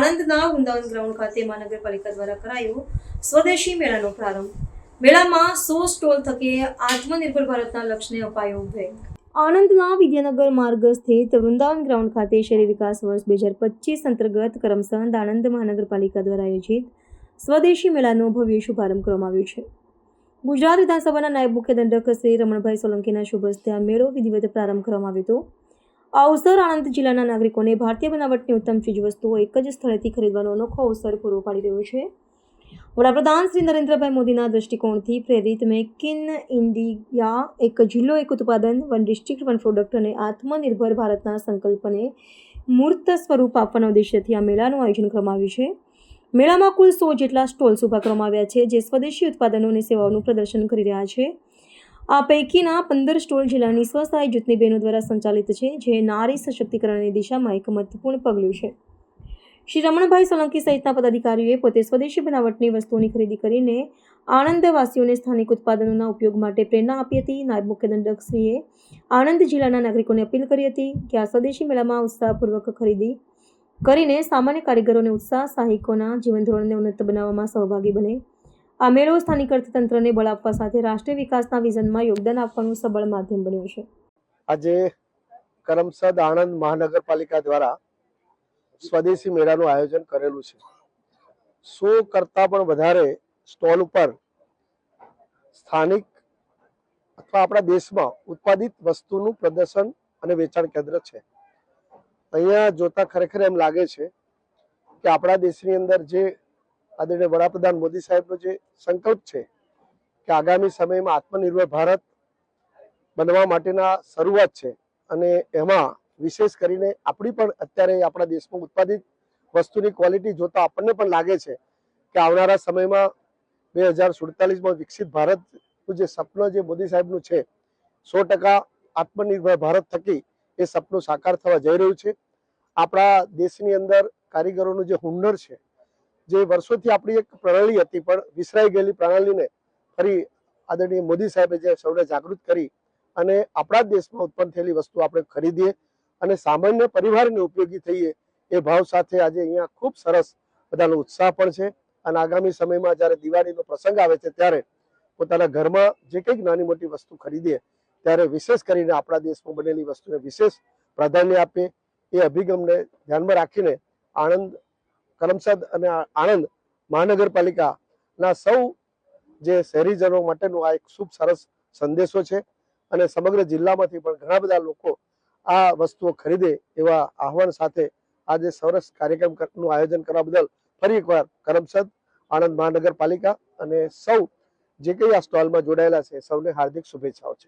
આણંદના Vrindavan ground ખાતે મહાનગરપાલિકા દ્વારા કરાયો સ્વદેશી મેળાનો પ્રારંભ। મેળામાં 100 સ્ટોલ થકી આત્મનિર્ભર ભારતના લક્ષ્યને અપાયો વેગ। આણંદના વિદ્યાનગર માર્ગ સ્થિત વૃંદાવન ગ્રાઉન્ડ ખાતે શહેરી વિકાસ વર્ષ 2025 અંતર્ગત કરમસદ આણંદ મહાનગરપાલિકા દ્વારા આયોજિત સ્વદેશી મેળાનો ભવ્ય શુભારંભ કરવામાં આવ્યો છે। ગુજરાત વિધાનસભાના નાયબ મુખ્ય દંડક શ્રી રમણભાઈ સોલંકીના શુભ હસ્તે આ મેળો વિધિવત પ્રારંભ કરવામાં આવ્યો હતો। આ અવસર આણંદ જિલ્લાના નાગરિકોને ભારતીય બનાવટની ઉત્તમ ચીજવસ્તુઓ એક જ સ્થળેથી ખરીદવાનો અનોખો અવસર પૂરો પાડી રહ્યો છે। વડાપ્રધાન શ્રી નરેન્દ્રભાઈ મોદીના દ્રષ્ટિકોણથી પ્રેરિત મેક ઇન ઇન્ડિયા એક જિલ્લો એક ઉત્પાદન વન ડિસ્ટ્રિક્ટ વન પ્રોડક્ટ અને આત્મનિર્ભર ભારતના સંકલ્પને મૂર્ત સ્વરૂપ આપવાના ઉદ્દેશ્યથી આ મેળાનું આયોજન કરવામાં આવ્યું છે। મેળામાં કુલ 100 જેટલા સ્ટોલ્સ ઊભા કરવામાં આવ્યા છે, જે સ્વદેશી ઉત્પાદનો અને સેવાઓનું પ્રદર્શન કરી રહ્યા છે। આ પૈકીના 15 સ્ટોલ જિલ્લાની સ્વસહાય જૂથની બહેનો દ્વારા સંચાલિત છે, જે નારી સશક્તિકરણની દિશામાં એક મહત્વપૂર્ણ પગલું છે। શ્રી રમણભાઈ સોલંકી સહિતના પદાધિકારીઓએ પોતે સ્વદેશી બનાવટની વસ્તુઓની ખરીદી કરીને આણંદવાસીઓને સ્થાનિક ઉત્પાદનોના ઉપયોગ માટે પ્રેરણા આપી હતી। નાયબ મુખ્ય દંડકશ્રીએ આણંદ જિલ્લાના નાગરિકોને અપીલ કરી હતી કે આ સ્વદેશી મેળામાં ઉત્સાહપૂર્વક ખરીદી કરીને સામાન્ય કારીગરોને સાહસિકોના જીવન ધોરણને ઉન્નત બનાવવામાં સહભાગી બને। આ મેળો સ્થાનિક અર્થતંત્રને બળ આપવા સાથે રાષ્ટ્રીય વિકાસના વિઝનમાં યોગદાન આપવાનું સબળ માધ્યમ બન્યું છે। આજે કરમસદ આણંદ મહાનગરપાલિકા દ્વારા સ્વદેશી મેળાનું આયોજન કરેલું છે। 100 કરતા પણ વધારે સ્ટોલ ઉપર સ્થાનિક અથવા આપણા દેશમાં ઉત્પાદિત વસ્તુનું પ્રદર્શન અને વેચાણ કેન્દ્ર છે। અહીંયા જોતા ખરેખર એમ લાગે છે કે આપણા દેશની અંદર જે આદરણીય વડાપ્રધાન મોદી સાહેબનો જે સંકલ્પ છે કે આગામી સમયમાં આત્મનિર્ભર ભારત બનવા માટેના શરૂઆત છે, અને એમાં વિશેષ કરીને આપણી પણ અત્યારે આપણા દેશમાં ઉત્પાદિત વસ્તુની ક્વોલિટી જોતા આપણને પણ લાગે છે કે આવનારા સમયમાં 2047માં વિકસિત ભારતનું જે સપનું જે મોદી સાહેબનું છે, 100% આત્મનિર્ભર ભારત થકી એ સપનું સાકાર થવા જઈ રહ્યું છે। આપણા દેશની અંદર કારીગરોનું જે હુનર છે, જે વર્ષોથી આપણી એક પ્રણાલી હતી પણ વિસરાઈ ગયેલી પ્રણાલીને ફરી આદરણીય મોદી સાહેબે જે સૌને જાગૃત કરી અને આપણા દેશમાં ઉત્પન્ન થયેલી વસ્તુ આપણે ખરીદીએ અને સામાન્ય પરિવારને ઉપયોગી થઈએ એ ભાવ સાથે આજે અહીંયા ખૂબ સરસ બધાનો ઉત્સાહ પણ છે। અને આગામી સમયમાં જ્યારે દિવાળીનો પ્રસંગ આવે છે ત્યારે પોતાના ઘરમાં જે કંઈક નાની મોટી વસ્તુ ખરીદીએ ત્યારે વિશેષ કરીને આપણા દેશમાં બનેલી વસ્તુને વિશેષ પ્રાધાન્ય આપીએ એ અભિગમને ધ્યાનમાં રાખીને આણંદ કરમસદ અને આણંદ મહાનગરપાલિકાના સૌ જે શહેરીજનો માટેનો આ એક ખૂબ સરસ સંદેશો છે, અને સમગ્ર જિલ્લામાંથી પણ ઘણા બધા લોકો આ વસ્તુઓ ખરીદે એવા આહવાન સાથે આજે સરસ કાર્યક્રમનું આયોજન કરવા બદલ ફરી એકવાર કરમસદ આણંદ મહાનગરપાલિકા અને સૌ જે કંઈ આ સ્ટોલમાં જોડાયેલા છે સૌને હાર્દિક શુભેચ્છાઓ છે।